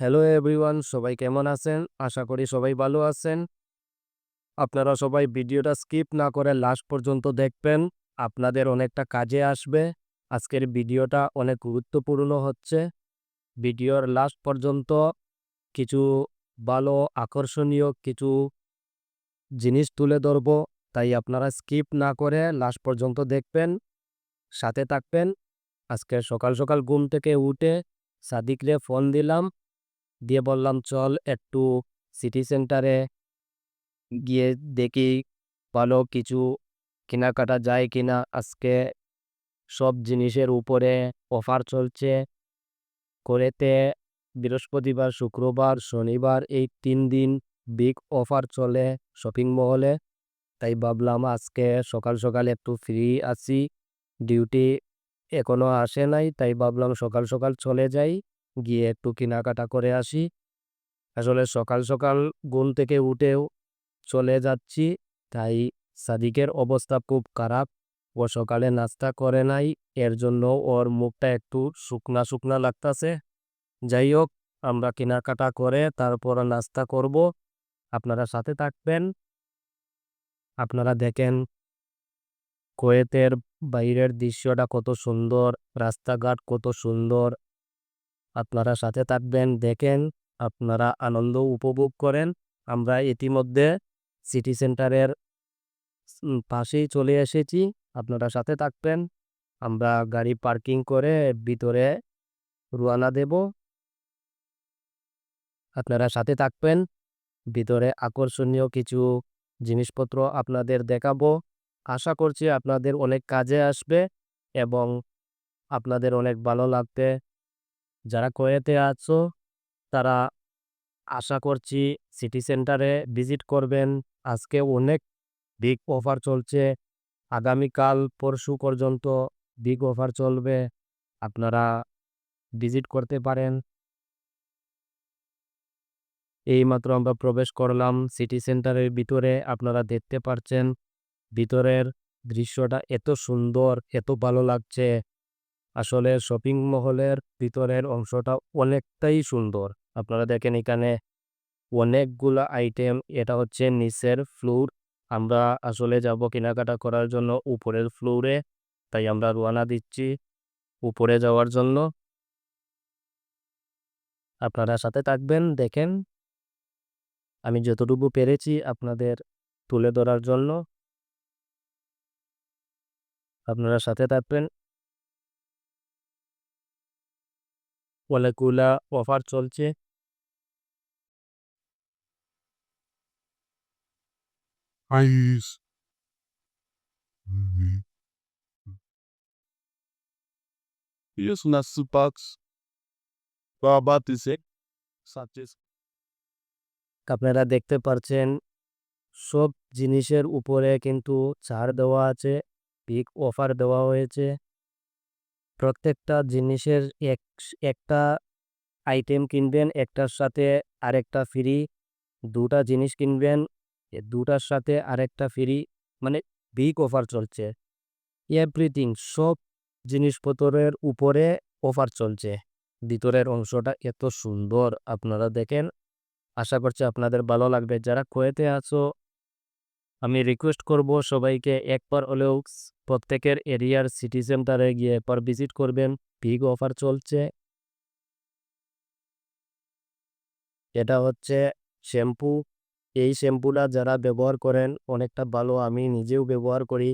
Hello everyone, সবাই কেমন আছেন? আশা করি সবাই ভালো আছেন। আপনারা সবাই ভিডিওটা স্কিপ না করে লাস্ট পর্যন্ত দেখবেন। আপনাদের অনেকটা কাজে আসবে। আজকের ভিডিওটা অনেক গুরুত্বপূর্ণ হচ্ছে। ভিডিওর লাস্ট পর্যন্ত কিছু ভালো আকর্ষণীয় কিছু জিনিস তুলে ধরব। তাই আপনারা স্কিপ না করে লাস্ট পর্যন্ত দেখবেন, সাথে থাকবেন। আজকে সকাল সকাল ঘুম থেকে উঠে সাদিকরে ফোন দিলাম, দিয়ে বললাম চল একটু সিটি সেন্টারে গিয়ে দেখি ভালো কিছু কেনাকাটা যায় কিনা। আজকে সব জিনিসের উপরে অফার চলছে। করেতে বৃহস্পতিবার, শুক্রবার, শনিবার এই ৩ দিন বিগ অফার চলে শপিং মহলে। তাই ভাবলাম আজকে সকাল সকাল একটু ফ্রি আছি, ডিউটি এখনো আসে নাই। তাই ভাবলাম সকাল সকাল চলে যাই, গিয়ে একটু কেনাকাটা করে আসি। আসলে সকাল সকাল ঘুম থেকে উঠেও চলে যাচ্ছি, তাই সাদিকের অবস্থা খুব খারাপ। ও সকালে নাস্তা করে নাই, এর জন্য ওর মুখটা একটু শুকনা শুকনা লাগতাছে। যাই হোক, আমরা কেনাকাটা করে তারপর নাস্তা করব। আপনারা সাথে থাকবেন। আপনারা দেখেন কুয়েতের বাইরের দৃশ্যটা কত সুন্দর, রাস্তাঘাট কত সুন্দর। আপনারা সাথে থাকবেন, দেখেন, আপনারা আনন্দ উপভোগ করেন। আমরা ইতিমধ্যে সিটি সেন্টারের পাশেই চলে এসেছি। আপনারা সাথে থাকবেন। আমরা গাড়ি পার্কিং করে ভিতরে রওনা দেব। আপনারা সাথে থাকবেন। ভিতরে আকর্ষণীয় কিছু জিনিসপত্র আপনাদের দেখাবো। আশা করছি আপনাদের অনেক কাজে আসবে এবং আপনাদের অনেক ভালো লাগবে। যারা কুয়েতে আছো তারা আশা করছি সিটি সেন্টারে ভিজিট করবেন। আজকে অনেক বিগ অফার চলছে। আগামীকাল পরশু পর্যন্ত বিগ অফার চলবে। আপনারা ভিজিট করতে পারেন। এইমাত্র আমরা প্রবেশ করলাম সিটি সেন্টারের ভিতরে। আপনারা দেখতে পারছেন ভিতরের দৃশ্যটা এত সুন্দর, এত ভালো লাগছে। আসলে শপিং মহলের ভিতরের অংশটা অনেকটাই সুন্দর। আপনারা দেখেন এখানে অনেকগুলা আইটেম। এটা হচ্ছে নিচের ফ্লোর। আমরা আসলে যাব কেনাকাটা করার জন্য উপরের ফ্লোরে। তাই আমরা রওনা দিচ্ছি উপরে যাওয়ার জন্য। আপনারা সাথে থাকবেন, দেখেন আমি যতটুকু পেরেছি আপনাদের তুলে ধরার জন্য। আপনারা সাথে থাকবেন। অনেকগুলা অফার চলছে। Eis. Mhm. Isso na Supax. Babatize. Saches. আপনারা দেখতে পারছেন সব জিনিসের উপরে কিন্তু ছাড় দেওয়া আছে, বিগ অফার দেওয়া হয়েছে। প্রত্যেকটা জিনিসের একটা আইটেম কিনবেন, একটার সাথে আরেকটা ফ্রি। ২ টা জিনিস কিনবেন, ২ টার সাথে আরেকটা ফ্রি। মানে বিগ অফার চলছে। এভরিথিং সব জিনিসপত্রের উপরে অফার চলছে। ভিতরের অংশটা এত সুন্দর, আপনারা দেখেন। আশা করছি আপনাদের ভালো লাগবে। যারা কুয়েতে আছো আমি রিকোয়েস্ট করব সবাইকে একবার হলেও প্রত্যেকের এরিয়ার সিটি সেন্টারে গিয়ে একবার ভিজিট করবেন। বিগ অফার চলছে। এটা হচ্ছে শ্যাম্পু। এই শ্যাম্পুটা যারা ব্যবহার করেন অনেকটা ভালো। আমি নিজেও ব্যবহার করি।